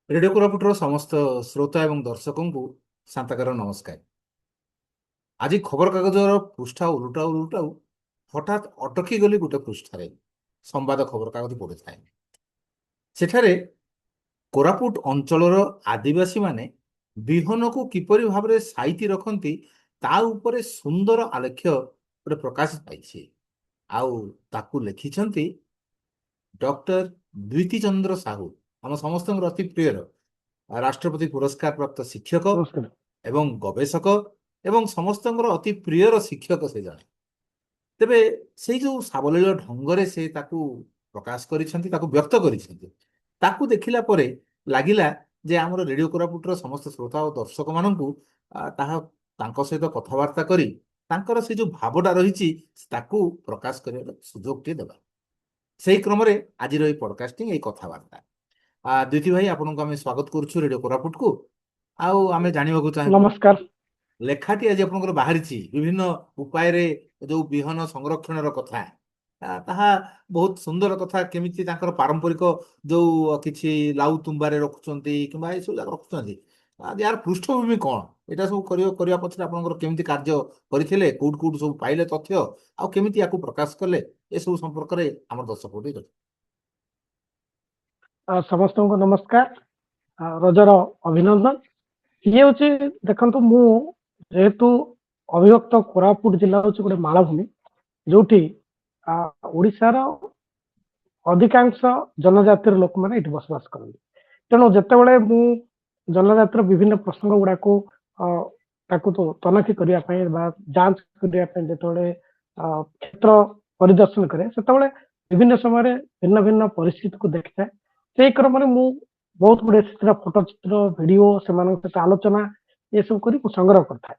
Radio କୋରାପୁଟର ସମସ୍ତ ଶ୍ରୋତା ଏବଂ ଦର୍ଶକଙ୍କୁ ଶାନ୍ତାକାର ନମସ୍କାର। ଆଜି ଖବରକାଗଜର ପୃଷ୍ଠା ଉଲଟାଉ ଉଲଟାଉ ହଠାତ୍ ଅଟକି ଗଲି ଗୋଟେ ପୃଷ୍ଠାରେ। ସମ୍ବାଦ ଖବରକାଗଜ ପଢ଼ୁଥାଏ। ସେଠାରେ କୋରାପୁଟ ଅଞ୍ଚଳର ଆଦିବାସୀମାନେ ବିହନକୁ କିପରି ଭାବରେ ସାଇତି ରଖନ୍ତି ତା ଉପରେ ସୁନ୍ଦର ଆଲେଖ୍ୟ ଗୋଟେ ପ୍ରକାଶ ପାଇଛି। ଆଉ ତାକୁ ଲେଖିଛନ୍ତି ଡକ୍ଟର ଦ୍ୱିତି ଚନ୍ଦ୍ର ସାହୁ, ଆମ ସମସ୍ତଙ୍କର ଅତି ପ୍ରିୟର ରାଷ୍ଟ୍ରପତି ପୁରସ୍କାର ପ୍ରାପ୍ତ ଶିକ୍ଷକ ନମସ୍କାର। ଏବଂ ଗବେଷକ ଏବଂ ସମସ୍ତଙ୍କର ଅତି ପ୍ରିୟର ଶିକ୍ଷକ ସେ ଜଣେ। ତେବେ ସେଇ ଯେଉଁ ସାବଲୀଳ ଢଙ୍ଗରେ ସେ ତାକୁ ପ୍ରକାଶ କରିଛନ୍ତି, ତାକୁ ବ୍ୟକ୍ତ କରିଛନ୍ତି, ତାକୁ ଦେଖିଲା ପରେ ଲାଗିଲା ଯେ ଆମର ରେଡିଓ କୋରାପୁଟର ସମସ୍ତ ଶ୍ରୋତା ଓ ଦର୍ଶକମାନଙ୍କୁ ତାହା ତାଙ୍କ ସହିତ କଥାବାର୍ତ୍ତା କରି ତାଙ୍କର ସେ ଯେଉଁ ଭାବଟା ରହିଛି ତାକୁ ପ୍ରକାଶ କରିବାର ସୁଯୋଗଟିଏ ଦେବା। ସେହି କ୍ରମରେ ଆଜିର এই ପଡକାଷ୍ଟିଂ, এই କଥାବାର୍ତ୍ତା। ଦ୍ୱିତି ଭାଇ, ଆପଣଙ୍କୁ ଆମେ ସ୍ୱାଗତ କରୁଛୁ ରେଡିଓ କୋରାପୁଟକୁ। ଆଉ ଆମେ ଜାଣିବାକୁ ଚାହିଁବୁ, ନମସ୍କାର। ଲେଖାଟି ଆଜି ଆପଣଙ୍କର ବାହାରିଛି ବିଭିନ୍ନ ଉପାୟରେ ଯୋଉ ବିହନ ସଂରକ୍ଷଣର କଥା, ତାହା ବହୁତ ସୁନ୍ଦର କଥା। କେମିତି ତାଙ୍କର ପାରମ୍ପରିକ ଯୋଉ କିଛି ଲାଉ ତୁମ୍ବାରେ ରଖୁଛନ୍ତି କିମ୍ବା ଏସବୁ ଯାକ ରଖୁଛନ୍ତି, ୟାର ପୃଷ୍ଠଭୂମି କ'ଣ, ଏଇଟା ସବୁ କରିବା ପଛରେ ଆପଣଙ୍କର କେମିତି କାର୍ଯ୍ୟ କରିଥିଲେ, କୋଉଠୁ କୋଉଠୁ ସବୁ ପାଇଲେ ତଥ୍ୟ, ଆଉ କେମିତି ୟାକୁ ପ୍ରକାଶ କଲେ, ଏସବୁ ସମ୍ପର୍କରେ ଆମର ଦର୍ଶକ ସମସ୍ତଙ୍କୁ ନମସ୍କାର। ରଜର ଅଭିନନ୍ଦନ। ଇଏ ହଉଛି, ଦେଖନ୍ତୁ, ମୁଁ ଯେହେତୁ ଅବିଭକ୍ତ କୋରାପୁଟ ଜିଲ୍ଲା ହଉଛି ଗୋଟେ ମାଳଭୂମି, ଯୋଉଠି ଓଡ଼ିଶାର ଅଧିକାଂଶ ଜନଜାତିର ଲୋକମାନେ ଏଠି ବସବାସ କରନ୍ତି। ତେଣୁ ଯେତେବେଳେ ମୁଁ ଜନଜାତିର ବିଭିନ୍ନ ପ୍ରସଙ୍ଗ ଗୁଡାକୁ ତାକୁ ତନଖି କରିବା ପାଇଁ ବା ଯାଞ୍ଚ କରିବା ପାଇଁ ଯେତେବେଳେ କ୍ଷେତ୍ର ପରିଦର୍ଶନ କରେ, ସେତେବେଳେ ବିଭିନ୍ନ ସମୟରେ ଭିନ୍ନ ଭିନ୍ନ ପରିସ୍ଥିତିକୁ ଦେଖିଥାଏ। ସେଇ କ୍ରମରେ ମୁଁ ବହୁତ ଗୁଡେ ସେଥିର ଫଟୋ ଚିତ୍ର, ଭିଡିଓ, ସେମାନଙ୍କ ସହିତ ଆଲୋଚନା ଏସବୁ କରି ମୁଁ ସଂଗ୍ରହ କରିଥାଏ।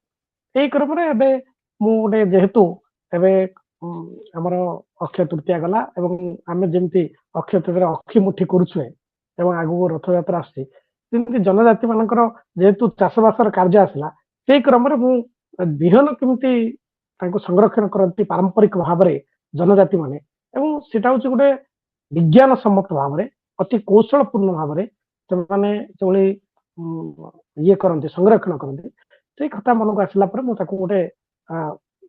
ଏଇ କ୍ରମରେ ଏବେ ମୁଁ ଗୋଟେ, ଯେହେତୁ ଏବେ ଆମର ଅକ୍ଷୟ ତୃତୀୟା ଗଲା ଏବଂ ଆମେ ଯେମିତି ଅକ୍ଷୟ ତୃତୀୟାରେ ଅକ୍ଷି ମୁଠି କରୁଛେ ଏବଂ ଆଗକୁ ରଥଯାତ୍ରା ଆସୁଛି, ଯେମିତି ଜନଜାତି ମାନଙ୍କର ଯେହେତୁ ଚାଷବାସର କାର୍ଯ୍ୟ ଆସିଲା, ସେଇ କ୍ରମରେ ମୁଁ ବିହନ କେମିତି ତାଙ୍କୁ ସଂରକ୍ଷଣ କରନ୍ତି ପାରମ୍ପରିକ ଭାବରେ ଜନଜାତି ମାନେ, ଏବଂ ସେଟା ହଉଛି ଗୋଟେ ବିଜ୍ଞାନ ସମ୍ମତ ଭାବରେ, ଅତି କୌଶଳପୂର୍ଣ୍ଣ ଭାବରେ ସେମାନେ ଯେଭଳି ଇଏ କରନ୍ତି, ସଂରକ୍ଷଣ କରନ୍ତି, ସେଇ କଥା ମନକୁ ଆସିଲା ପରେ ମୁଁ ତାକୁ ଗୋଟେ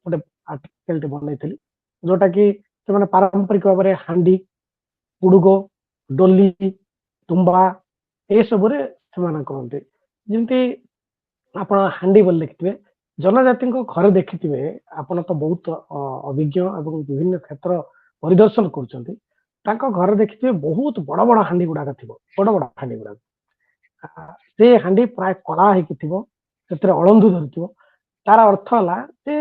ଗୋଟେ ଆର୍ଟିକଲଟେ ବନେଇଥିଲି, ଯୋଉଟା କି ସେମାନେ ପାରମ୍ପରିକ ଭାବରେ ହାଣ୍ଡି, ପୁଡୁଗ, ଡୋଲି, ତୁମ୍ବା ଏସବୁରେ ସେମାନେ କରନ୍ତି। ଯେମିତି ଆପଣ ହାଣ୍ଡି ବୋଲି ଦେଖିଥିବେ, ଜନଜାତିଙ୍କ ଘରେ ଦେଖିଥିବେ, ଆପଣ ତ ବହୁତ ଅଭିଜ୍ଞ ଏବଂ ବିଭିନ୍ନ କ୍ଷେତ୍ର ପରିଦର୍ଶନ କରୁଛନ୍ତି, ତାଙ୍କ ଘରେ ଦେଖିଥିବେ ବହୁତ ବଡ ବଡ ହାଣ୍ଡି ଗୁଡାକ ଥିବ, ବଡ ବଡ ହାଣ୍ଡି ଗୁଡାକ। ସେ ହାଣ୍ଡି ପ୍ରାୟ କଳା ହେଇକି ଥିବ, ସେଥିରେ ଅଳନ୍ଧୁ ଧରିଥିବ। ତାର ଅର୍ଥ ହେଲା ଯେ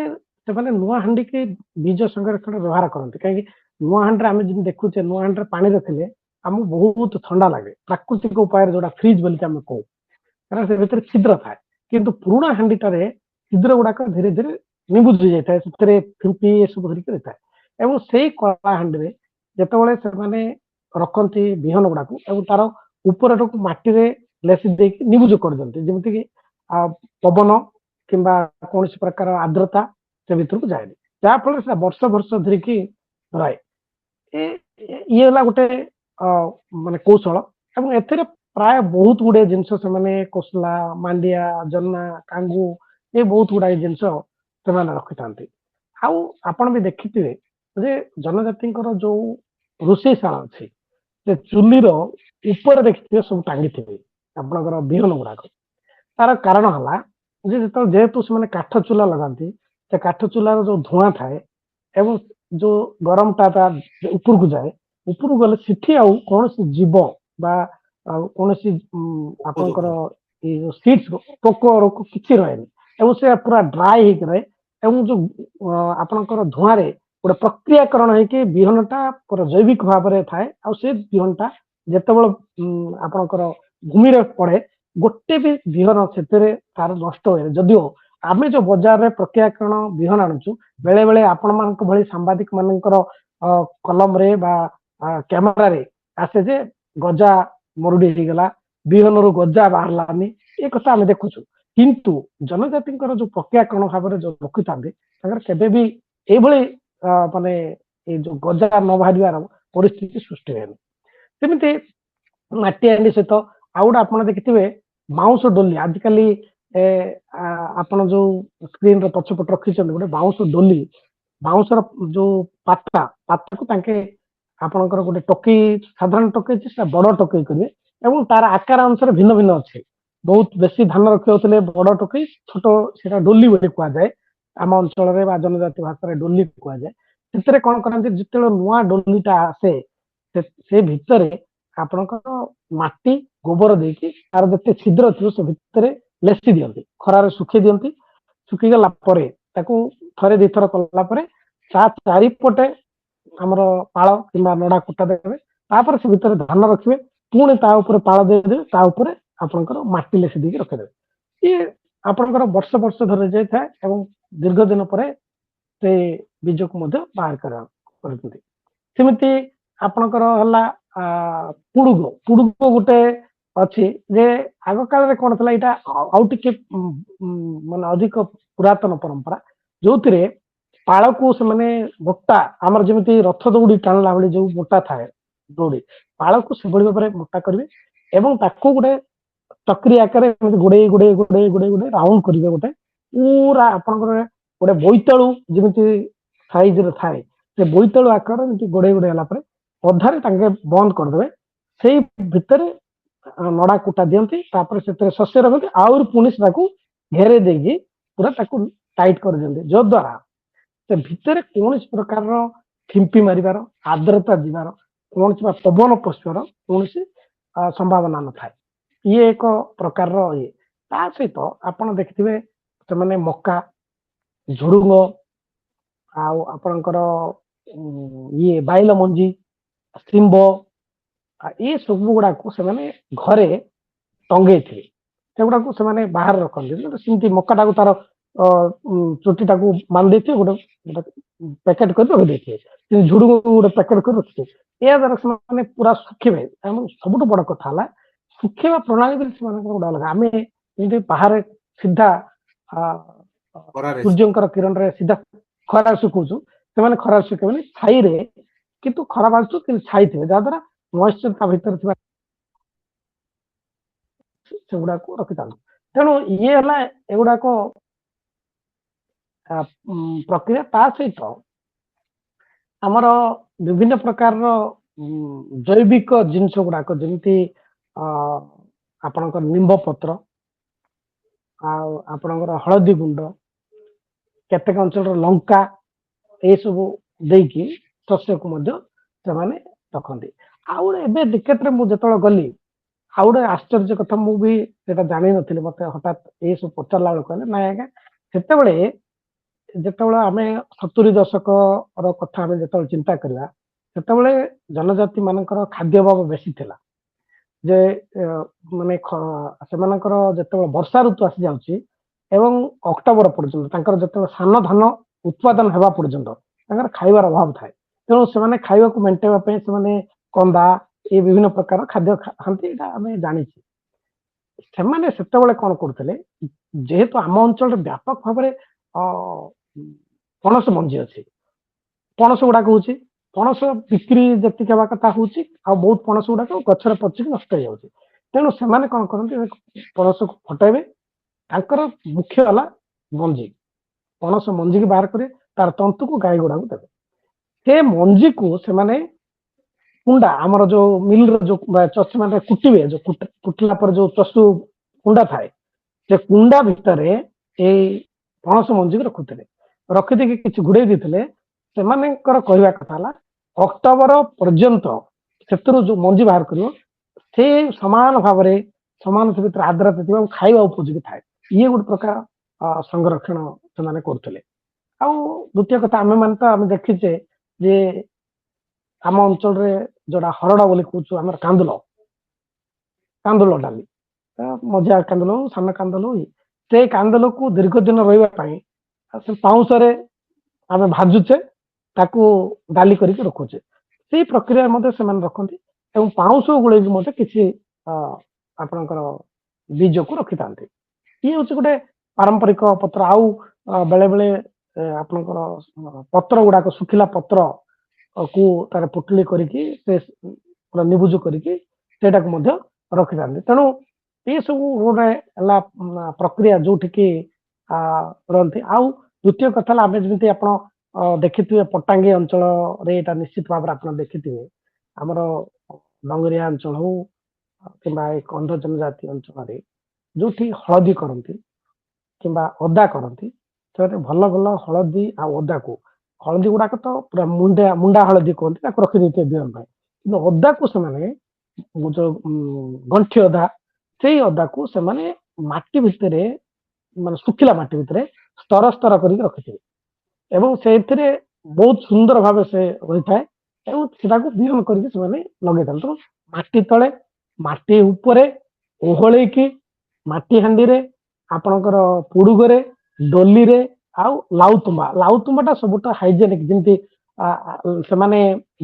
ସେମାନେ ନୂଆ ହାଣ୍ଡିକି ବୀଜ ସଂରକ୍ଷଣ ବ୍ୟବହାର କରନ୍ତି। କାହିଁକି, ନୂଆ ହାଣ୍ଡିରେ ଆମେ ଯେମିତି ଦେଖୁଛେ, ନୂଆ ହାଣ୍ଡିରେ ପାଣି ରଖିଲେ ଆମକୁ ବହୁତ ଥଣ୍ଡା ଲାଗେ, ପ୍ରାକୃତିକ ଉପାୟରେ, ଯୋଉଟା ଫ୍ରିଜ ବୋଲି ଆମେ କହୁ, କାରଣ ସେ ଭିତରେ ଛିଦ୍ର ଥାଏ। କିନ୍ତୁ ପୁରୁଣା ହାଣ୍ଡିଟାରେ ଛିଦ୍ର ଗୁଡାକ ଧୀରେ ଧୀରେ ନିବୁଜି ଯାଇଥାଏ, ସେଥିରେ ଫିମ୍ପି ଏସବୁ ଧରିକି ରହିଥାଏ। ଏବଂ ସେଇ କଳା ହାଣ୍ଡିରେ ଯେତେବେଳେ ସେମାନେ ରଖନ୍ତି ବିହନ ଗୁଡାକୁ, ଏବଂ ତାର ଉପରଟାକୁ ମାଟିରେ ଲେସି ଦେଇକି ନିବୁଜ କରିଦିଅନ୍ତି, ଯେମିତିକି ପବନ କିମ୍ବା କୌଣସି ପ୍ରକାର ଆର୍ଦ୍ରତା ସେ ଭିତରକୁ ଯାଏନି, ଯାହାଫଳରେ ସେଟା ବର୍ଷ ବର୍ଷ ଧରିକି ରହେ। ଇଏ ହେଲା ଗୋଟେ ମାନେ କୌଶଳ। ଏବଂ ଏଥିରେ ପ୍ରାୟ ବହୁତ ଗୁଡେ ଜିନିଷ ସେମାନେ, କୋଶଲା, ମାଣ୍ଡିଆ, ଜହ୍ନା, କାଙ୍ଗୁ, ଏ ବହୁତ ଗୁଡାଏ ଜିନିଷ ସେମାନେ ରଖିଥାନ୍ତି। ଆଉ ଆପଣ ବି ଦେଖିଥିବେ ଯେ ଜନଜାତିଙ୍କର ଯୋଉ ରୋଷେଇଶାଳ ଅଛି, ସେ ଚୁଲିର ଉପରେ ଦେଖିଥିବେ ସବୁ ଟାଙ୍ଗିଥିବେ ଆପଣଙ୍କର ବିହନ ଗୁଡାକ। ତାର କାରଣ ହେଲା ଯେ ଯେହେତୁ ସେମାନେ କାଠ ଚୁଲା ଲଗାନ୍ତି, ସେ କାଠ ଚୁଲାର ଯୋଉ ଧୂଆଁ ଥାଏ ଏବଂ ଯୋଉ ଗରମଟା ତା ଉପରକୁ ଯାଏ, ଉପରକୁ ଗଲେ ସେଠି ଆଉ କୌଣସି ଜୀବ ବା କୌଣସି ଆପଣଙ୍କର ଉପଯୋଗ। ଏଇ ଯୋଉ ସିଡ୍ସ, ପୋକ ରୋକ କିଛି ରହେନି, ଏବଂ ସେ ପୁରା ଡ୍ରାଏ ହେଇକି ରହେ। ଏବଂ ଯୋଉ ଆପଣଙ୍କର ଧୂଆଁରେ ଗୋଟେ ପ୍ରକ୍ରିୟାକରଣ ହେଇକି ବିହନଟା ପୁରା ଜୈବିକ ଭାବରେ ଥାଏ। ଆଉ ସେ ବିହନଟା ଯେତେବେଳେ ଆପଣଙ୍କର ଭୂମିରେ ପଡେ, ଗୋଟେ ବି ବିହନ ସେଥିରେ ତାର ନଷ୍ଟ ହୁଏ। ଯଦିଓ ଆମେ ଯୋଉ ବଜାରରେ ପ୍ରକ୍ରିୟାକରଣ ବିହନ ଆଣୁଛୁ, ବେଳେ ବେଳେ ଆପଣମାନଙ୍କ ଭଳି ସାମ୍ବାଦିକ ମାନଙ୍କର କଲମରେ ବା କ୍ୟାମେରାରେ ଆସେ ଯେ ଗଜା ମରୁଡି ହେଇଗଲା, ବିହନରୁ ଗଜା ବାହାରିଲାନି, ଏ କଥା ଆମେ ଦେଖୁଛୁ। କିନ୍ତୁ ଜନଜାତିଙ୍କର ଯୋଉ ପ୍ରକ୍ରିୟାକରଣ ଭାବରେ ଯୋଉ ରଖିଥାନ୍ତି, ତାଙ୍କର କେବେ ବି ଏଇଭଳି ମାନେ ଏଇ ଯୋଉ ଗଜା ନ ବାହାରିବାର ପରିସ୍ଥିତି ସୃଷ୍ଟି ହୁଏନି। ସେମିତି ମାଟି ହାଣ୍ଡି ସହିତ ଆଉ ଗୋଟେ ଆପଣ ଦେଖିଥିବେ ବାଉଁଶ ଡୋଲି ଆଜିକାଲି ଆପଣ ଯୋଉ ସ୍କ୍ରିନ ର ପଛପଟ ରଖିଛନ୍ତି ଗୋଟେ ବାଉଁଶ ଡୋଲି ବାଉଁଶର ଯୋଉ ପାତାକୁ ତାଙ୍କେ ଆପଣଙ୍କର ଗୋଟେ ଟୋକେଇ ସାଧାରଣ ଟୋକେଇ ସେଟା ବଡ ଟୋକେଇ କରିବେ ଏବଂ ତାର ଆକାର ଅନୁସାରେ ଭିନ୍ନ ଭିନ୍ନ ଅଛି ବହୁତ ବେଶୀ ଧାନ ରଖିଯାଉଥିଲେ ବଡ ଟୋକେଇ ଛୋଟ ସେଟା ଡୋଲି ବୋଲି କୁହାଯାଏ ଆମ ଅଞ୍ଚଳରେ ବା ଜନଜାତି ଭାଷାରେ ଡୋଲି କୁହାଯାଏ ସେଥିରେ କଣ କରନ୍ତି ଯେତେବେଳେ ନୂଆ ଡୋଲିଟା ଆସେ ସେ ଭିତରେ ଆପଣଙ୍କର ମାଟି ଗୋବର ଦେଇକି ତାର ଯେତେ ଛିଦ୍ର ଥିବ ସେ ଭିତରେ ଲେସି ଦିଅନ୍ତି ଖରାରେ ଶୁଖେଇ ଦିଅନ୍ତି ଶୁଖିଗଲା ପରେ ତାକୁ ଥରେ ଦିଥର କଲା ପରେ ତା ଚାରିପଟେ ଆମର ପାଳ କିମ୍ବା ନଡା କୁଟା ଦେବେ ତାପରେ ସେ ଭିତରେ ଧାନ ରଖିବେ ପୁଣି ତା ଉପରେ ପାଳ ଦେଇଦେବେ ତା ଉପରେ ଆପଣଙ୍କର ମାଟି ଲେସି ଦେଇକି ରଖିଦେବେ ଇଏ ଆପଣଙ୍କର ବର୍ଷ ବର୍ଷ ଧରି ଯାଇଥାଏ ଏବଂ ଦୀର୍ଘ ଦିନ ପରେ ସେ ବୀଜକୁ ମଧ୍ୟ ବାହାର କରୁଛନ୍ତି ସେମିତି ଆପଣଙ୍କର ହେଲା ପୁଡୁଗ ଗୋଟେ ଅଛି ଯେ ଆଗ କାଳରେ କଣ ଥିଲା ଏଇଟା ଆଉ ଟିକେ ମାନେ ଅଧିକ ପୁରାତନ ପରମ୍ପରା ଯୋଉଥିରେ ପାଳକୁ ସେମାନେ ମୋଟା ଆମର ଯେମିତି ରଥ ଦୌଡି ଟାଣିଲା ଭଳି ଯୋଉ ମୋଟା ଥାଏ ଦୌଡି ପାଳକୁ ସେଭଳି ଭାବରେ ମୋଟା କରିବେ ଏବଂ ତାକୁ ଗୋଟେ ଚକ୍ରି ଆକାରରେ ଏମିତି ଗୋଡେଇ ରାଉଣ୍ଡ କରିବେ ଗୋଟେ ପୁରା ଆପଣଙ୍କର ଗୋଟେ ବୋଇତାଳୁ ଯେମିତି ସାଇଜରେ ଥାଏ ସେ ବୋଇତାଳୁ ଆକାର ଏମିତି ଗୋଡେଇ ହେଲା ପରେ ଅଧାରେ ତାଙ୍କେ ବନ୍ଦ କରିଦେବେ ସେଇ ଭିତରେ ନଡା କୁଟା ଦିଅନ୍ତି ତାପରେ ସେଥିରେ ଶସ୍ୟ ରଖନ୍ତି ଆହୁରି ପୁଣି ସେଟାକୁ ଘେରେଇ ଦେଇକି ପୁରା ତାକୁ ଟାଇଟ୍ କରିଦିଅନ୍ତି ଯଦ୍ୱାରା ସେ ଭିତରେ କୌଣସି ପ୍ରକାରର ଫିମ୍ପି ମାରିବାର ଆର୍ଦ୍ରତା ଯିବାର କୌଣସି ବା ପବନ ପଶିବାର କୌଣସି ସମ୍ଭାବନା ନଥାଏ ଇଏ ଏକ ପ୍ରକାରର ଇଏ ତା ସହିତ ଆପଣ ଦେଖିଥିବେ ସେମାନେ ମକା ଝୁଡୁଙ୍ଗ ଆଉ ଆପଣଙ୍କର ଇଏ ବାଇଲ ମଞ୍ଜି ଶିମ୍ବ ଏ ସବୁ ଗୁଡାକୁ ସେମାନେ ଘରେ ଟଙ୍ଗେଇଥିଲେ ସେଗୁଡାକୁ ସେମାନେ ବାହାରେ ରଖନ୍ତି ସେମିତି ମକାଟାକୁ ତାର ଚୁଟିଟାକୁ ବାନ୍ଧି ଦେଇଥିବେ ଗୋଟେ ପ୍ୟାକେଟ କରି ରଖିଦେଇଥିବେ ଝୁଡୁଙ୍ଗ ଗୋଟେ ପ୍ୟାକେଟ କରି ରଖିଥିବେ ଏହା ଦ୍ୱାରା ସେମାନେ ପୁରା ଶୁଖିବେ ଏବଂ ସବୁଠୁ ବଡ କଥା ହେଲା ଶୁଖେଇବା ପ୍ରଣାଳୀ ବି ସେମାନଙ୍କର ଗୋଟେ ଅଲଗା ଆମେ ଯେମିତି ବାହାରେ ସିଧା ଖରାରେ ସୂର୍ଯ୍ୟଙ୍କର କିରଣରେ ସିଧା ଖରାରେ ଶୁଖଉଛୁ ସେମାନେ ଖରାରେ ଶୁଖେଇବେନି ଛାଇରେ କିନ୍ତୁ ଖରା ବାଜୁଛୁ କିନ୍ତୁ ଛାଇ ଥିବେ ଯାହାଦ୍ୱାରା ମଏଶ୍ଚର ତା ଭିତରେ ଥିବା ସେଗୁଡାକୁ ରଖିଥାନ୍ତୁ ତେଣୁ ଇଏ ହେଲା ଏଗୁଡାକ ପ୍ରକ୍ରିୟା ତା ସହିତ ଆମର ବିଭିନ୍ନ ପ୍ରକାରର ଜୈବିକ ଜିନିଷ ଗୁଡାକ ଯେମିତି ଆପଣଙ୍କର ନିମ୍ବ ପତ୍ର ଆଉ ଆପଣଙ୍କର ହଳଦୀ ଗୁଣ୍ଡ କେତେକ ଅଞ୍ଚଳର ଲଙ୍କା ଏସବୁ ଦେଇକି ଶସ୍ୟକୁ ମଧ୍ୟ ସେମାନେ ରଖନ୍ତି ଆଉ ଗୋଟେ ଏବେ ନିକଟରେ ମୁଁ ଯେତେବେଳେ ଗଲି ଆଉ ଗୋଟେ ଆଶ୍ଚର୍ଯ୍ୟ କଥା ମୁଁ ବି ସେଟା ଜାଣିନଥିଲି ମତେ ହଠାତ୍ ଏସବୁ ପଚାରିଲା ବେଳେ କହିଲେ ନାଇଁ ଆଜ୍ଞା ସେତେବେଳେ ଯେତେବେଳେ ଆମେ 70 ଦଶକର କଥା ଆମେ ଯେତେବେଳେ ଚିନ୍ତା କରିବା ସେତେବେଳେ ଜନଜାତି ମାନଙ୍କର ଖାଦ୍ୟ ଅଭାବ ବେଶୀ ଥିଲା ଯେ ମାନେ ସେମାନଙ୍କର ଯେତେବେଳେ ବର୍ଷା ଋତୁ ଆସି ଯାଉଛି ଏବଂ ଅକ୍ଟୋବର ପର୍ଯ୍ୟନ୍ତ ତାଙ୍କର ଯେତେବେଳେ ସାନ ଧାନ ଉତ୍ପାଦନ ହେବା ପର୍ଯ୍ୟନ୍ତ ତାଙ୍କର ଖାଇବାର ଅଭାବ ଥାଏ ତେଣୁ ସେମାନେ ଖାଇବାକୁ ମେଣ୍ଟେଇବା ପାଇଁ ସେମାନେ କନ୍ଦା ଏ ବିଭିନ୍ନ ପ୍ରକାର ଖାଦ୍ୟ ଖାଆନ୍ତି ଏଇଟା ଆମେ ଜାଣିଛୁ ସେମାନେ ସେତେବେଳେ କଣ କରୁଥିଲେ ଯେହେତୁ ଆମ ଅଞ୍ଚଳରେ ବ୍ୟାପକ ଭାବରେ ପଣସ ମଞ୍ଜି ଅଛି ପଣସ ଗୁଡାକ ହଉଛି ପଣସ ବିକ୍ରି ଯେତିକି ହେବା କଥା ହଉଛି ଆଉ ବହୁତ ପଣସ ଗୁଡାକ ଗଛରେ ପଚିକି ନଷ୍ଟ ହେଇଯାଉଛି ତେଣୁ ସେମାନେ କଣ କରନ୍ତି ପଣସକୁ ଫଟାଇବେ ତାଙ୍କର ମୁଖ୍ୟ ହେଲା ମଞ୍ଜି ପଣସ ମଞ୍ଜିକି ବାହାର କରି ତାର ତନ୍ତୁକୁ ଗାଈ ଗୁଡାକୁ ଦେବେ ସେ ମଞ୍ଜିକୁ ସେମାନେ କୁଣ୍ଡା ଆମର ଯୋଉ ମିଲର ଯୋଉ ଚଷି ମାନେ କୁଟିବେ ଯୋଉ କୁଟିଲା ପରେ ଯୋଉ ଚଷୁ କୁଣ୍ଡା ଥାଏ ସେ କୁଣ୍ଡା ଭିତରେ ଏଇ ପଣସ ମଞ୍ଜିକୁ ରଖୁଥିଲେ ରଖିଦେଇକି କିଛି ଘୋଡେଇ ଦେଇଥିଲେ ସେମାନଙ୍କର କହିବା କଥା ହେଲା ଅକ୍ଟୋବର ପର୍ଯ୍ୟନ୍ତ ସେଥିରୁ ଯୋଉ ମଞ୍ଜି ବାହାର କରିବ ସେ ସମାନ ଭାବରେ ସମାନ ଭିତରେ ଆର୍ଦ୍ରତା ଥିବା ଖାଇବା ଉପଯୋଗୀ ଥାଏ ଇଏ ଗୋଟେ ପ୍ରକାର ସଂରକ୍ଷଣ ସେମାନେ କରୁଥିଲେ ଆଉ ଦ୍ୱିତୀୟ କଥା ଆମେ ମାନେ ତ ଆମେ ଦେଖିଛେ ଯେ ଆମ ଅଞ୍ଚଳରେ ଯୋଉଟା ହରଡ ବୋଲି କହୁଛୁ ଆମର କାନ୍ଦୁଲ ଡାଲି ମଝିଆ କାନ୍ଦୁଲ ହଉ ସାନ କାନ୍ଦୁଲ ହଉ ସେ କାନ୍ଦୁଲକୁ ଦୀର୍ଘ ଦିନ ରହିବା ପାଇଁ ସେ ପାଉଁଶରେ ଆମେ ଭାଜୁଛେ ତାକୁ ଡାଲି କରିକି ରଖୁଛେ ସେଇ ପ୍ରକ୍ରିୟା ମଧ୍ୟ ସେମାନେ ରଖନ୍ତି ଏବଂ ପାଉଁଶ ଗୁଳେଇକି ମଧ୍ୟ କିଛି ଆପଣଙ୍କର ବୀଜକୁ ରଖିଥାନ୍ତି ଇଏ ହଉଛି ଗୋଟେ ପାରମ୍ପରିକ ପତ୍ର ଆଉ ବେଳେ ବେଳେ ଆପଣଙ୍କର ପତ୍ର ଗୁଡାକ ଶୁଖିଲା ପତ୍ର କୁ ତାର ପୁଟଲି କରିକି ସେ ନିବୁଜ କରିକି ସେଇଟାକୁ ମଧ୍ୟ ରଖିଥାନ୍ତି। ତେଣୁ ଏ ସବୁ ଗୋଟେ ହେଲା ପ୍ରକ୍ରିୟା ଯୋଉଠିକି ରହନ୍ତି। ଆଉ ଦ୍ୱିତୀୟ କଥା ହେଲା ଆମେ ଯେମିତି ଆପଣ ଦେଖିଥିବେ ପଟାଙ୍ଗୀ ଅଞ୍ଚଳରେ ଏଇଟା ନିଶ୍ଚିତ ଭାବରେ ଆପଣ ଦେଖିଥିବେ ଆମର ଡଙ୍ଗରିଆ ଅଞ୍ଚଳ ହଉ କିମ୍ବା ଏ କନ୍ଧ ଜନଜାତି ଅଞ୍ଚଳରେ ଯୋଉଠି ହଳଦୀ କରନ୍ତି କିମ୍ବା ଅଦା କରନ୍ତି ସେମାନେ ଭଲ ଭଲ ହଳଦୀ ଆଉ ଅଦାକୁ ହଳଦୀ ଗୁଡାକ ତ ପୁରା ମୁଣ୍ଡା ମୁଣ୍ଡା ହଳଦୀ କୁହନ୍ତି ତାକୁ ରଖିଦେଇଥିବେ ବିହନ ପାଇଁ, କିନ୍ତୁ ଅଦାକୁ ସେମାନେ ଯୋଉ ଗଣ୍ଠି ଅଦା ସେଇ ଅଦାକୁ ସେମାନେ ମାଟି ଭିତରେ ମାନେ ଶୁଖିଲା ମାଟି ଭିତରେ ସ୍ତର ସ୍ତର କରିକି ରଖିଥିବେ ଏବଂ ସେଇଥିରେ ବହୁତ ସୁନ୍ଦର ଭାବେ ସେ ରହିଥାଏ ଏବଂ ସେଟାକୁ ବିହନ କରିକି ସେମାନେ ଲଗେଇଥାନ୍ତି। ତେଣୁ ମାଟି ତଳେ ମାଟି ଉପରେ ଓହଳେଇକି ମାଟି ହାଣ୍ଡିରେ ଆପଣଙ୍କର ପୁଡୁଗରେ ଡୋଲିରେ ଆଉ ଲାଉତୁମ୍ବା ଟା ସବୁଠୁ ହାଇଜେନିକ ଯେମିତି ସେମାନେ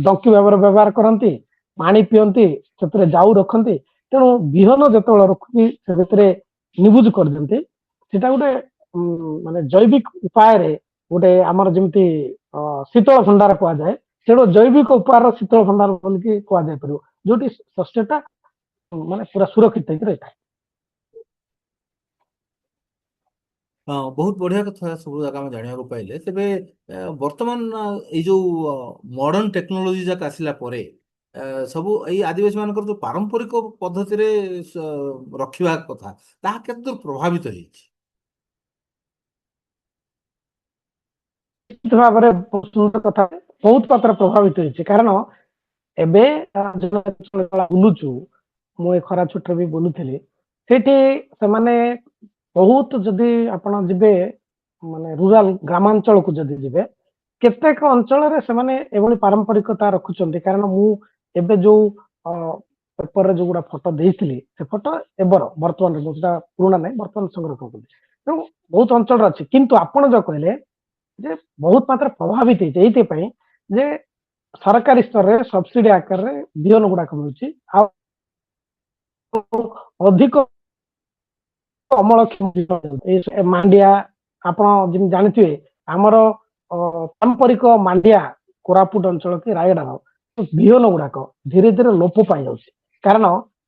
ଡଙ୍କି ଭାବରେ ବ୍ୟବହାର କରନ୍ତି, ପାଣି ପିଅନ୍ତି, ସେଥିରେ ଯାଉ ରଖନ୍ତି। ତେଣୁ ବିହନ ଯେତେବେଳେ ରଖୁଛି ସେ ଭିତରେ ନିବୁଜ କରିଦିଅନ୍ତି। ସେଟା ଗୋଟେ ମାନେ ଜୈବିକ ଉପାୟରେ ଗୋଟେ ଆମର ଯେମିତି ଶୀତଳ ଭଣ୍ଡାର କୁହାଯାଏ, ତେଣୁ ଜୈବିକ ଉପାୟର ଶୀତଳ ଭଣ୍ଡାର ବୋଲିକି କୁହାଯାଇ ପାରିବ, ଯୋଉଠି ଶସ୍ୟଟା ମାନେ ପୁରା ସୁରକ୍ଷିତ ହେଇକି ରହିଥାଏ। ହଁ, ବହୁତ ବଢିଆ କଥା ସବୁ ଯାକ ଆମେ ଜାଣିବାକୁ ପାଇଲେ। ତେବେ ବର୍ତ୍ତମାନ ଏଇ ଯୋଉ ମଡର୍ଣ୍ଣ ଟେକ୍ନୋଲୋଜି ଯାକ ଆସିଲା ପରେ ସବୁ ଏଇ ଆଦିବାସୀ ମାନଙ୍କର ଯୋଉ ପାରମ୍ପରିକ ପଦ୍ଧତିରେ ରଖିବା କଥା ତାହା କେତେ ଦୂର ପ୍ରଭାବିତ ହେଇଛି? ନିଶ୍ଚିତ ଭାବରେ ବହୁତ ସୁନ୍ଦର କଥା, ବହୁତ ମାତ୍ରାରେ ପ୍ରଭାବିତ ହେଇଛି। କାରଣ ଏବେ ବୁଲୁଛୁ, ମୁଁ ଏ ଖରା ଛୁଟିରେ ବି ବୁଲୁଥିଲି, ସେଇଠି ସେମାନେ ବହୁତ ଯଦି ଆପଣ ଯିବେ ମାନେ ରୁରାଲ ଗ୍ରାମାଞ୍ଚଳକୁ ଯଦି ଯିବେ କେତେକ ଅଞ୍ଚଳରେ ସେମାନେ ଏଭଳି ପାରମ୍ପରିକତା ରଖୁଛନ୍ତି। କାରଣ ମୁଁ ଏବେ ଯୋଉ ପେପରରେ ଯୋଉଗୁଡା ଫଟୋ ଦେଇଥିଲି ସେ ଫଟୋ ଏବେର ବର୍ତ୍ତମାନ ସେଟା ପୁରୁଣା ନାହିଁ, ବର୍ତ୍ତମାନ ସଂରକ୍ଷଣ କରୁଛି। ତେଣୁ ବହୁତ ଅଞ୍ଚଳରେ ଅଛି, କିନ୍ତୁ ଆପଣ ଯୋଉ କହିଲେ ଯେ ବହୁତ ମାତ୍ରାରେ ପ୍ରଭାବିତ ହେଇଛି ଏଇଥିପାଇଁ ଯେ ସରକାରୀ ସ୍ତରରେ ସବସିଡି ଆକାରରେ ବିହନ ଗୁଡାକ ମିଳୁଛି ଆଉ ଅଧିକ ଅମଳକ୍ଷମ ମାଣ୍ଡିଆ ଆପଣ ଯେମିତି ଜାଣିଥିବେ ଆମର ପାରମ୍ପରିକ ମାଣ୍ଡିଆ କୋରାପୁଟ ଅଞ୍ଚଳ କି ରାୟଗଡାର ବିହନ ଗୁଡାକ ଧୀରେ ଧୀରେ ଲୋପ ପାଇଯାଉଛି। କାରଣ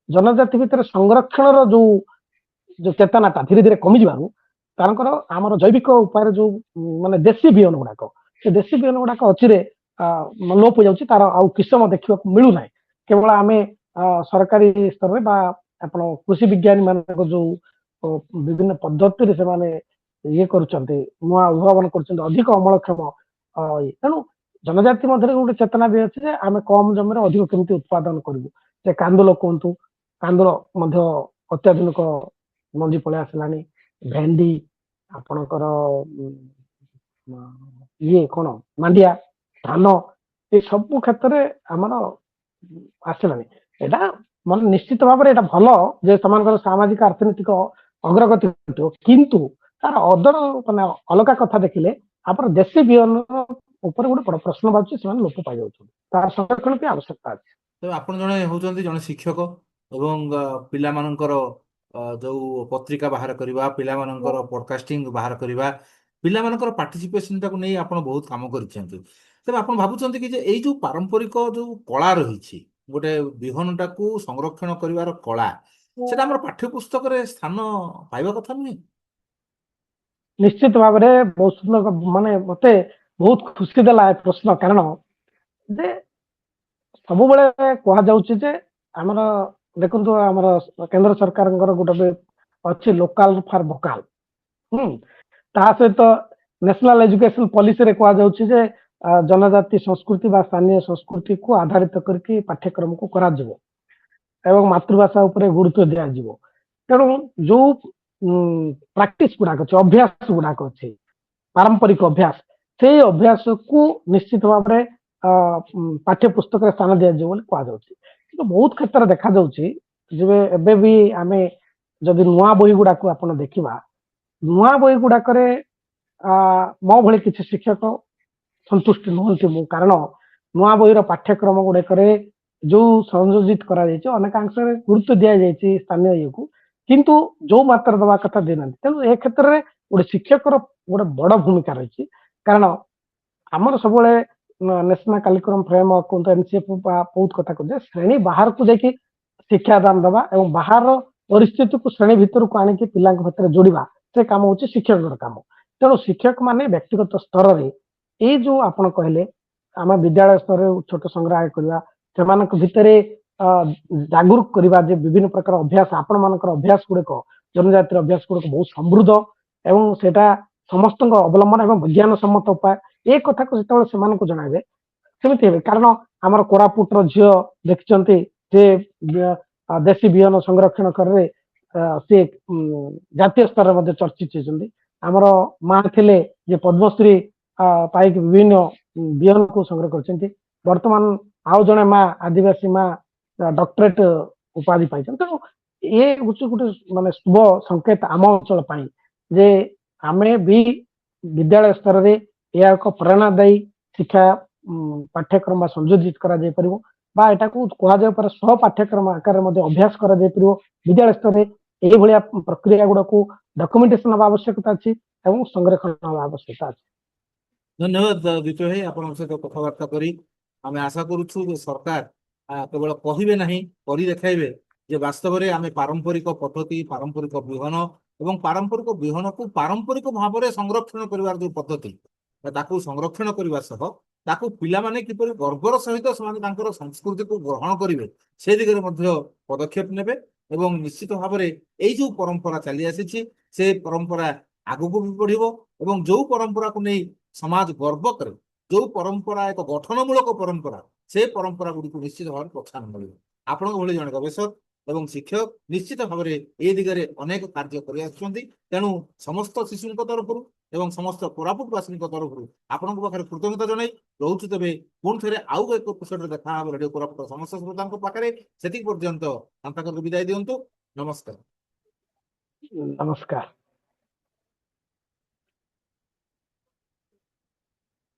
ଜନଜାତି ଭିତରେ ସଂରକ୍ଷଣର ଯୋଉ ଯୋଉ ଚେତନାଟା ଧୀରେ ଧୀରେ କମିଯିବାରୁ ତାଙ୍କର ଆମର ଜୈବିକ ଉପାୟରେ ଯୋଉ ମାନେ ଦେଶୀ ବିହନ ଗୁଡାକ ସେ ଦେଶୀ ବିହନ ଗୁଡାକ ଅଚିରେ ଲୋପ ହେଇଯାଉଛି, ତାର ଆଉ କିସମ ଦେଖିବାକୁ ମିଳୁନାହିଁ। କେବଳ ଆମେ ସରକାରୀ ସ୍ତରରେ ବା ଆପଣ କୃଷି ବିଜ୍ଞାନୀ ମାନଙ୍କ ଯୋଉ ବିଭିନ୍ନ ପଦ୍ଧତିରେ ସେମାନେ ଇଏ କରୁଛନ୍ତି, ନୂଆ ଉଦ୍ଭାବନ କରୁଛନ୍ତି, ଅଧିକ ଅମଳକ୍ଷମ। ତେଣୁ ଜନଜାତି ମଧ୍ୟରେ ଗୋଟେ ଚେତନା ବି ଅଛି ଯେ ଆମେ କମ ଜମିରେ ଅଧିକ କେମିତି ଉତ୍ପାଦନ କରିବୁ। ସେ କାନ୍ଦୁଲ କୁହନ୍ତୁ, କାନ୍ଦୁଲ ମଧ୍ୟ ଅତ୍ୟାଧୁନିକ ମଞ୍ଜି ପଳେଇ ଆସିଲାଣି, ଭେଣ୍ଡି ଆପଣଙ୍କର ଇଏ କଣ ମାଣ୍ଡିଆ ଧାନ ଏ ସବୁ କ୍ଷେତ୍ରରେ ଆମର ଆସିଲାଣି। ଏଇଟା ମାନେ ନିଶ୍ଚିତ ଭାବରେ ଏଇଟା ଭଲ ଯେ ସେମାନଙ୍କର ସାମାଜିକ ଅର୍ଥନୈତିକ ଅଗ୍ରଗତି ଘଟିବ, କିନ୍ତୁ ତାର ଅଦର ମାନେ ଅଲଗା କଥା ଦେଖିଲେ ଆମର ଦେଶୀ ବିହନ ଉପରେ ଗୋଟେ ବଡ ପ୍ରଶ୍ନ ବାଚୀ ସେମାନେ ଲୋପ ପାଇଯାଉଛନ୍ତି, ତାର ସଂରକ୍ଷଣ ପାଇଁ ଆବଶ୍ୟକତା ଅଛି। ତେବେ ଆପଣ ଜଣେ ହଉଛନ୍ତି ଜଣେ ଶିକ୍ଷକ ଏବଂ ପିଲାମାନଙ୍କର ଯୋଉ ପତ୍ରିକା ବାହାର କରିବା, ପିଲାମାନଙ୍କର ପଡକାଷ୍ଟିଂ ବାହାର କରିବା, ପିଲାମାନଙ୍କର ପାର୍ଟିସିପେସନଟାକୁ ନେଇ ଆପଣ ବହୁତ କାମ କରିଛନ୍ତି। ତେବେ ଆପଣ ଭାବୁଛନ୍ତି କି ଯେ ଏଇ ଯୋଉ ପାରମ୍ପରିକ ଯୋଉ କଳା ରହିଛି, ଗୋଟେ ବିହନଟାକୁ ସଂରକ୍ଷଣ କରିବାର କଳା, ସେଟା ଆମର ପାଠ୍ୟପୁସ୍ତକରେ ସ୍ଥାନ ପାଇବା କଥା ନୁହେଁ? ନିଶ୍ଚିତ ଭାବରେ ବହୁତ ସୁନ୍ଦର, ମାନେ ମତେ ବହୁତ ଖୁସି ଦେଲା ଏ ପ୍ରଶ୍ନ। କାରଣ ଯେ ସବୁବେଳେ କୁହାଯାଉଛି ଯେ ଆମର ଦେଖନ୍ତୁ ଆମର କେନ୍ଦ୍ର ସରକାରଙ୍କର ଗୋଟେ ବି ଅଛି ଲୋକାଲ ଫର ଭୋକାଲ। ତା ସହିତ ନ୍ୟାସନାଲ ଏଜୁକେସନ ପଲିସିରେ କୁହାଯାଉଛି ଯେ ଜନଜାତି ସଂସ୍କୃତି ବା ସ୍ଥାନୀୟ ସଂସ୍କୃତିକୁ ଆଧାରିତ କରିକି ପାଠ୍ୟକ୍ରମକୁ କରାଯିବ ଏବଂ ମାତୃଭାଷା ଉପରେ ଗୁରୁତ୍ୱ ଦିଆଯିବ। ତେଣୁ ଯୋଉ ପ୍ରାକ୍ଟିସ ଗୁଡାକ ଅଛି, ଅଭ୍ୟାସ ଗୁଡାକ ଅଛି, ପାରମ୍ପରିକ ଅଭ୍ୟାସ, ସେଇ ଅଭ୍ୟାସକୁ ନିଶ୍ଚିତ ଭାବରେ ପାଠ୍ୟ ପୁସ୍ତକରେ ସ୍ଥାନ ଦିଆଯିବ ବୋଲି କୁହାଯାଉଛି। କିନ୍ତୁ ବହୁତ କ୍ଷେତ୍ରରେ ଦେଖାଯାଉଛି ଯେବେ ଏବେ ବି ଆମେ ଯଦି ନୂଆ ବହି ଗୁଡାକୁ ଆପଣ ଦେଖିବା, ନୂଆ ବହି ଗୁଡାକରେ ମୋ ଭଳି କିଛି ଶିକ୍ଷକ ସନ୍ତୁଷ୍ଟି ନୁହନ୍ତି ମୁଁ। କାରଣ ନୂଆ ବହିର ପାଠ୍ୟକ୍ରମ ଗୁଡିକରେ ଯୋଉ ସଂଯୋଜିତ କରାଯାଇଛି ଅନେକାଂଶରେ ଗୁରୁତ୍ୱ ଦିଆଯାଇଛି ସ୍ଥାନୀୟ ଇଏକୁ, କିନ୍ତୁ ଯୋଉ ମାତ୍ରା ଦେବା କଥା ଦେଇନାହାନ୍ତି। ତେଣୁ ଏ କ୍ଷେତ୍ରରେ ଗୋଟେ ଶିକ୍ଷକର ଗୋଟେ ବଡ ଭୂମିକା ରହିଛି। କାରଣ ଆମର ସବୁବେଳେ ନ୍ୟାସନାଲ କାରିକୁଲମ ଫ୍ରେମୱାର୍କ କୁହନ୍ତୁ, ଏନସିଏଫ ବା ବହୁତ କଥା କୁହନ୍ତୁ, ଶ୍ରେଣୀ ବାହାରକୁ ଯାଇକି ଶିକ୍ଷାଦାନ ଦେବା ଏବଂ ବାହାର ପରିସ୍ଥିତିକୁ ଶ୍ରେଣୀ ଭିତରକୁ ଆଣିକି ପିଲାଙ୍କ ଭିତରେ ଯୋଡ଼ିବା ସେ କାମ ହେଉଛି ଶିକ୍ଷକଙ୍କର କାମ। ତେଣୁ ଶିକ୍ଷକ ମାନେ ବ୍ୟକ୍ତିଗତ ସ୍ତରରେ ଏଇ ଯୋଉ ଆପଣ କହିଲେ ଆମେ ବିଦ୍ୟାଳୟ ସ୍ତରରେ ଛୋଟ ସଂଗ୍ରହାଳୟ କରିବା, ସେମାନଙ୍କ ଭିତରେ ଜାଗରୁକ କରିବା ଯେ ବିଭିନ୍ନ ପ୍ରକାର ଅଭ୍ୟାସ ଆପଣମାନଙ୍କର ଅଭ୍ୟାସ ଗୁଡ଼ିକ ଜନଜାତିର ଅଭ୍ୟାସ ଗୁଡ଼ିକ ବହୁତ ସମୃଦ୍ଧ ଏବଂ ସେଟା ସମସ୍ତଙ୍କ ଅବଲମ୍ବନ ଏବଂ ବିଜ୍ଞାନ ସମ୍ମତ ଉପାୟ ଏ କଥାକୁ ଯେତେବେଳେ ସେମାନଙ୍କୁ ଜଣାଇବେ ସେମିତି ହେବେ। କାରଣ ଆମର କୋରାପୁଟର ଝିଅ ଦେଖିଛନ୍ତି ଯେ ଦେଶୀ ବିହନ ସଂରକ୍ଷଣ କରିରେ ସେ ଜାତୀୟ ସ୍ତରରେ ମଧ୍ୟ ଚର୍ଚ୍ଚିତ ହେଇଛନ୍ତି। ଆମର ମା ଥିଲେ ଯେ ପଦ୍ମଶ୍ରୀ ପାଇକି ବିଭିନ୍ନ ବିହନକୁ ସଂଗ୍ରହ କରିଛନ୍ତି। ବର୍ତ୍ତମାନ ଆଉ ଜଣେ ମା ଆଦିବାସୀ ମା ଡକ୍ଟରେଟ ଉପାଧି ପାଇଛନ୍ତି। ତେଣୁ ଏ ହଉଛି ଗୋଟେ ମାନେ ଶୁଭ ସଂକେତ ଆମ ଅଞ୍ଚଳ ପାଇଁ ଯେ ଆମେ ବି ବିଦ୍ୟାଳୟ ସ୍ତରରେ ଏହା ଏକ ପ୍ରେରଣାଦାୟୀ ଶିକ୍ଷା ପାଠ୍ୟକ୍ରମ ବା ସଂଯୋଜିତ କରାଯାଇପାରିବ ବା ଏଟାକୁ କୁହାଯାଇପାରେ ସହ ପାଠ୍ୟକ୍ରମ ଆକାରରେ ମଧ୍ୟ ଅଭ୍ୟାସ କରାଯାଇପାରିବ। ବିଦ୍ୟାଳୟ ସ୍ତରରେ ଏଇଭଳିଆ ପ୍ରକ୍ରିୟା ଗୁଡାକୁ ଡକୁମେଣ୍ଟେସନ ହେବା ଆବଶ୍ୟକତା ଅଛି ଏବଂ ସଂରକ୍ଷଣ ହେବା ଆବଶ୍ୟକତା ଅଛି। ଧନ୍ୟବାଦ ବିଜୟ ଭାଇ, ଆପଣଙ୍କ ସହିତ କଥାବାର୍ତ୍ତା କରି ଆମେ ଆଶା କରୁଛୁ ଯେ ସରକାର କେବଳ କହିବେ ନାହିଁ, କରି ଦେଖାଇବେ ଯେ ବାସ୍ତବରେ ଆମେ ପାରମ୍ପରିକ ପଦ୍ଧତି, ପାରମ୍ପରିକ ବିହନ ଏବଂ ପାରମ୍ପରିକ ବିହନକୁ ପାରମ୍ପରିକ ଭାବରେ ସଂରକ୍ଷଣ କରିବାର ଯୋଉ ପଦ୍ଧତି ତାକୁ ସଂରକ୍ଷଣ କରିବା ସହ ତାକୁ ପିଲାମାନେ କିପରି ଗର୍ବର ସହିତ ସେମାନେ ତାଙ୍କର ସଂସ୍କୃତିକୁ ଗ୍ରହଣ କରିବେ ସେ ଦିଗରେ ମଧ୍ୟ ପଦକ୍ଷେପ ନେବେ ଏବଂ ନିଶ୍ଚିତ ଭାବରେ ଏଇ ଯୋଉ ପରମ୍ପରା ଚାଲି ଆସିଛି ସେ ପରମ୍ପରା ଆଗକୁ ବି ବଢିବ ଏବଂ ଯୋଉ ପରମ୍ପରାକୁ ନେଇ ସମାଜ ଗର୍ବ କରେ, ଯୋଉ ପରମ୍ପରା ଏକ ଗଠନମୂଳକ ପରମ୍ପରା ସେ ପରମ୍ପରା ଗୁଡ଼ିକୁ ନିଶ୍ଚିତ ଭାବରେ ପ୍ରୋତ୍ସାହନ ମିଳିବ। ଆପଣଙ୍କ ଭଳି ଜଣେ ଗବେଷକ ଏବଂ ଶିକ୍ଷକ ନିଶ୍ଚିତ ଭାବରେ ଏ ଦିଗରେ ଅନେକ କାର୍ଯ୍ୟ କରି ଆସୁଛନ୍ତି। ତେଣୁ ସମସ୍ତ ଶିଶୁଙ୍କ ତରଫରୁ ଏବଂ ସମସ୍ତ କୋରାପୁଟବାସୀଙ୍କ ତରଫରୁ ଆପଣଙ୍କ ପାଖରେ କୃତଜ୍ଞତା ଜଣାଇ ରହୁଛୁ। ତେବେ ପୁଣି ଥରେ ଆଉ ଏକ ଏପିସୋଡରେ ଦେଖା ହେବ ରେଡିଓ କୋରାପୁଟ ସମସ୍ତ ଶ୍ରୋତାଙ୍କ ପାଖରେ। ସେତିକି ପର୍ଯ୍ୟନ୍ତ ତାଙ୍କ ବିଦାୟ ଦିଅନ୍ତୁ। ନମସ୍କାର। ନମସ୍କାର।